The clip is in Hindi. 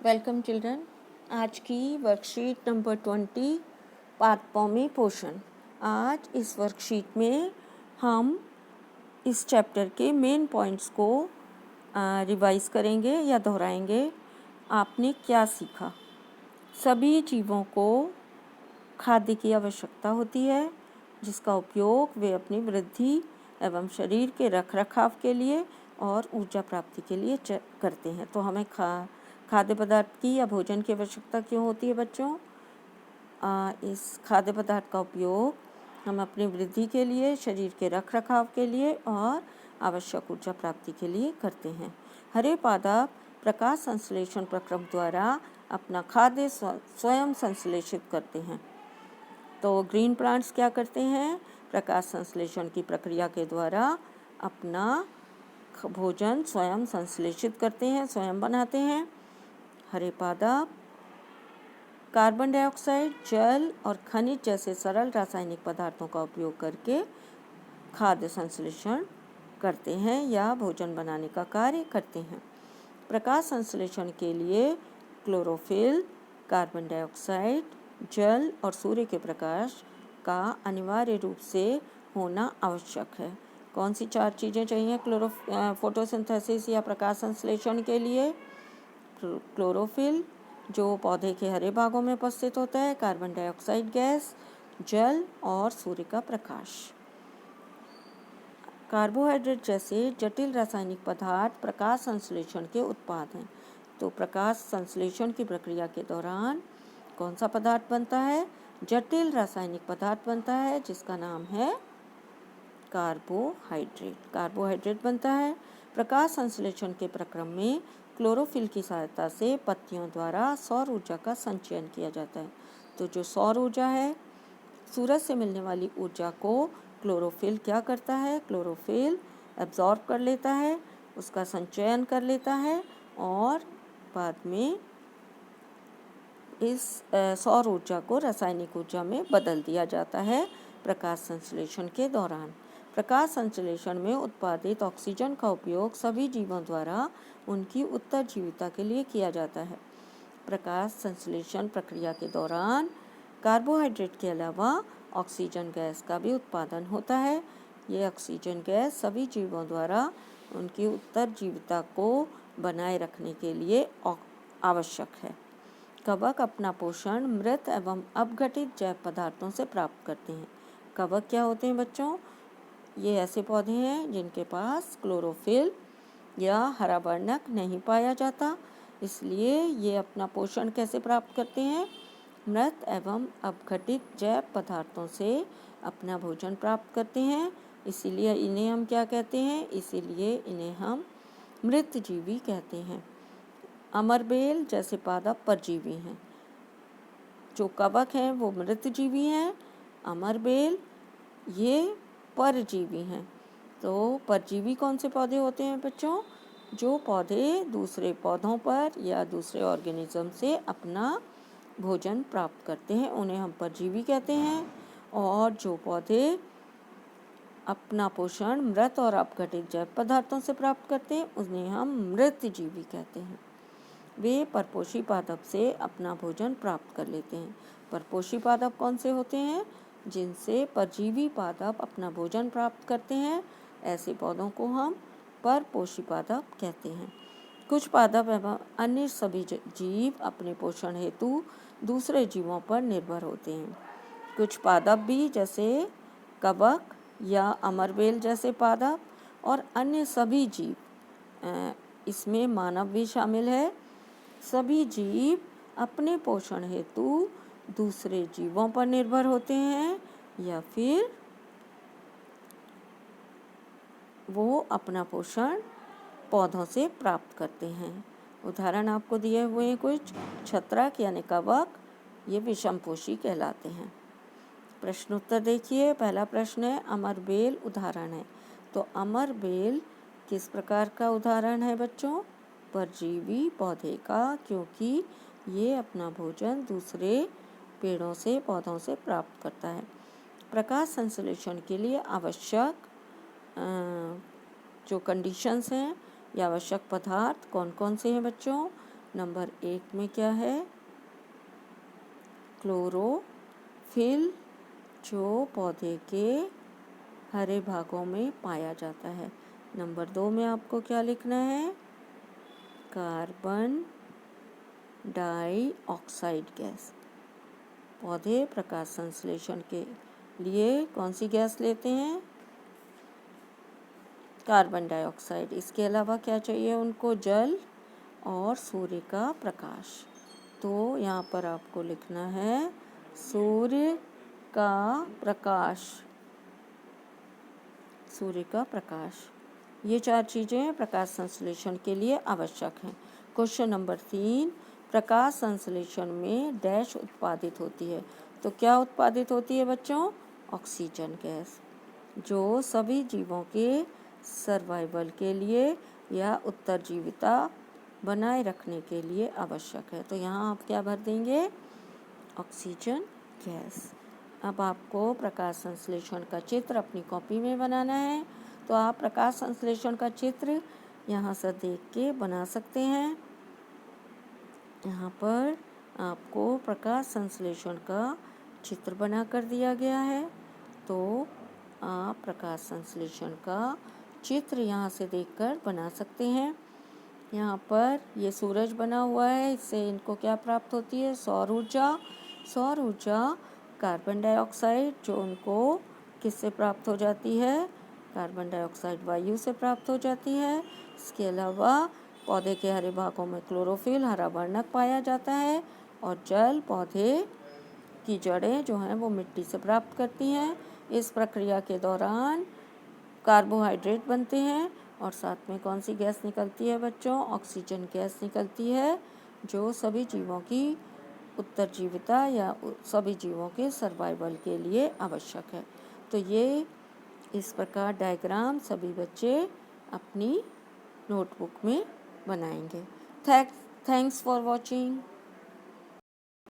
Welcome children. आज की वर्कशीट नंबर 20 पादपोमी पोषण। आज इस वर्कशीट में हम इस चैप्टर के मेन पॉइंट्स को रिवाइज करेंगे या दोहराएंगे। आपने क्या सीखा? सभी जीवों को खाद्य की आवश्यकता होती है, जिसका उपयोग वे अपनी वृद्धि एवं शरीर के रखरखाव के लिए और ऊर्जा प्राप्ति के लिए करते हैं। तो हमें खाद्य पदार्थ की या भोजन की आवश्यकता क्यों होती है बच्चों? इस खाद्य पदार्थ का उपयोग हम अपनी वृद्धि के लिए, शरीर के रखरखाव के लिए और आवश्यक ऊर्जा प्राप्ति के लिए करते हैं। हरे पादप प्रकाश संश्लेषण प्रक्रम द्वारा अपना खाद्य स्वयं संश्लेषित करते हैं। तो ग्रीन प्लांट्स क्या करते हैं? प्रकाश संश्लेषण की प्रक्रिया के द्वारा अपना भोजन स्वयं संश्लेषित करते हैं, स्वयं बनाते हैं। हरे पादप कार्बन डाइऑक्साइड, जल और खनिज जैसे सरल रासायनिक पदार्थों का उपयोग करके खाद्य संश्लेषण करते हैं या भोजन बनाने का कार्य करते हैं। प्रकाश संश्लेषण के लिए क्लोरोफिल, कार्बन डाइऑक्साइड, जल और सूर्य के प्रकाश का अनिवार्य रूप से होना आवश्यक है। कौन सी 4 चीज़ें चाहिए फोटोसिंथेसिस या प्रकाश संश्लेषण के लिए? क्लोरोफिल, जो पौधे के हरे भागों में उपस्थित होता है, कार्बन डाइऑक्साइड गैस, जल और सूर्य का प्रकाश। कार्बोहाइड्रेट जैसे जटिल रासायनिक पदार्थ प्रकाश संश्लेषण के उत्पाद हैं। तो प्रकाश संश्लेषण की प्रक्रिया के दौरान कौन सा पदार्थ बनता है? जटिल रासायनिक पदार्थ बनता है, जिसका नाम है कार्बोहाइड्रेट। कार्बोहाइड्रेट बनता है। प्रकाश संश्लेषण के प्रक्रम में क्लोरोफिल की सहायता से पत्तियों द्वारा सौर ऊर्जा का संचयन किया जाता है। तो जो सौर ऊर्जा है, सूरज से मिलने वाली ऊर्जा को क्लोरोफिल क्या करता है? क्लोरोफिल एब्जॉर्ब कर लेता है, उसका संचयन कर लेता है और बाद में इस सौर ऊर्जा को रासायनिक ऊर्जा में बदल दिया जाता है प्रकाश संश्लेषण के दौरान। प्रकाश संश्लेषण में उत्पादित ऑक्सीजन का उपयोग सभी जीवों द्वारा उनकी उत्तरजीविता के लिए किया जाता है। प्रकाश संश्लेषण प्रक्रिया के दौरान कार्बोहाइड्रेट के अलावा ऑक्सीजन गैस का भी उत्पादन होता है। ये ऑक्सीजन गैस सभी जीवों द्वारा उनकी उत्तरजीविता को बनाए रखने के लिए आवश्यक है। कवक अपना पोषण मृत एवं अपघटित जैव पदार्थों से प्राप्त करते हैं। कवक क्या होते हैं बच्चों? ये ऐसे पौधे हैं जिनके पास क्लोरोफिल या हरा वर्णक नहीं पाया जाता, इसलिए ये अपना पोषण कैसे प्राप्त करते हैं? मृत एवं अपघटित जैव पदार्थों से अपना भोजन प्राप्त करते हैं। इसीलिए इन्हें हम क्या कहते हैं? इसीलिए इन्हें हम मृतजीवी कहते हैं। अमरबेल जैसे पादप परजीवी हैं। जो कवक हैं वो मृतजीवी हैं, अमरबेल ये परजीवी हैं। तो परजीवी कौन से पौधे होते हैं बच्चों? जो पौधे दूसरे पौधों पर या दूसरे ऑर्गेनिज्म से अपना भोजन प्राप्त करते हैं, उन्हें हम परजीवी कहते हैं। और जो पौधे अपना पोषण मृत और अपघटित जैव पदार्थों से प्राप्त करते हैं, उन्हें हम मृतजीवी कहते हैं। वे परपोषी पादप से अपना भोजन प्राप्त कर लेते हैं। परपोषी पादप कौन से होते हैं? जिनसे परजीवी पादप अपना भोजन प्राप्त करते हैं, ऐसे पौधों को हम परपोषी पादप कहते हैं। कुछ पादप एवं अन्य सभी जीव अपने पोषण हेतु दूसरे जीवों पर निर्भर होते हैं। कुछ पादप भी, जैसे कवक या अमरबेल जैसे पादप और अन्य सभी जीव, इसमें मानव भी शामिल है, सभी जीव अपने पोषण हेतु दूसरे जीवों पर निर्भर होते हैं या फिर वो अपना पोषण पौधों से प्राप्त करते हैं। उदाहरण आपको दिए हुए हैं कुछ। छत्रक यानी कवक, ये विषमपोषी कहलाते हैं। प्रश्न उत्तर देखिए। पहला प्रश्न है अमरबेल उदाहरण है। तो अमरबेल किस प्रकार का उदाहरण है बच्चों? परजीवी पौधे का, क्योंकि ये अपना भोजन दूसरे पेड़ों से, पौधों से प्राप्त करता है। प्रकाश संश्लेषण के लिए आवश्यक जो कंडीशंस हैं या आवश्यक पदार्थ कौन कौन से हैं बच्चों? नंबर 1 में क्या है, क्लोरोफिल, जो पौधे के हरे भागों में पाया जाता है। नंबर 2 में आपको क्या लिखना है, कार्बन डाइऑक्साइड गैस। पौधे प्रकाश संश्लेषण के लिए कौन सी गैस लेते हैं, कार्बन डाइऑक्साइड। इसके अलावा क्या चाहिए उनको, जल और सूर्य का प्रकाश। तो यहाँ पर आपको लिखना है सूर्य का प्रकाश, सूर्य का प्रकाश। ये 4 चीज़ें प्रकाश संश्लेषण के लिए आवश्यक हैं। क्वेश्चन नंबर 3, प्रकाश संश्लेषण में डैश उत्पादित होती है। तो क्या उत्पादित होती है बच्चों, ऑक्सीजन गैस, जो सभी जीवों के सर्वाइवल के लिए या उत्तरजीविता बनाए रखने के लिए आवश्यक है। तो यहाँ आप क्या भर देंगे, ऑक्सीजन गैस। अब आपको प्रकाश संश्लेषण का चित्र अपनी कॉपी में बनाना है। तो आप प्रकाश संश्लेषण का चित्र यहाँ से देख के बना सकते हैं। यहाँ पर आपको प्रकाश संश्लेषण का चित्र बना कर दिया गया है। तो आप प्रकाश संश्लेषण का चित्र यहाँ से देखकर बना सकते हैं। यहाँ पर ये सूरज बना हुआ है, इससे इनको क्या प्राप्त होती है, सौर ऊर्जा। सौर ऊर्जा कार्बन डाइऑक्साइड, जो उनको किससे प्राप्त हो जाती है, कार्बन डाइऑक्साइड वायु से प्राप्त हो जाती है। इसके अलावा पौधे के हरे भागों में क्लोरोफिल, हरा वर्णक पाया जाता है, और जल पौधे की जड़ें जो हैं वो मिट्टी से प्राप्त करती हैं। इस प्रक्रिया के दौरान कार्बोहाइड्रेट बनते हैं और साथ में कौन सी गैस निकलती है बच्चों, ऑक्सीजन गैस निकलती है, जो सभी जीवों की उत्तरजीविता या सभी जीवों के सर्वाइवल के लिए आवश्यक है। तो ये इस प्रकार डायग्राम सभी बच्चे अपनी नोटबुक में बनाएंगे। Thanks for watching.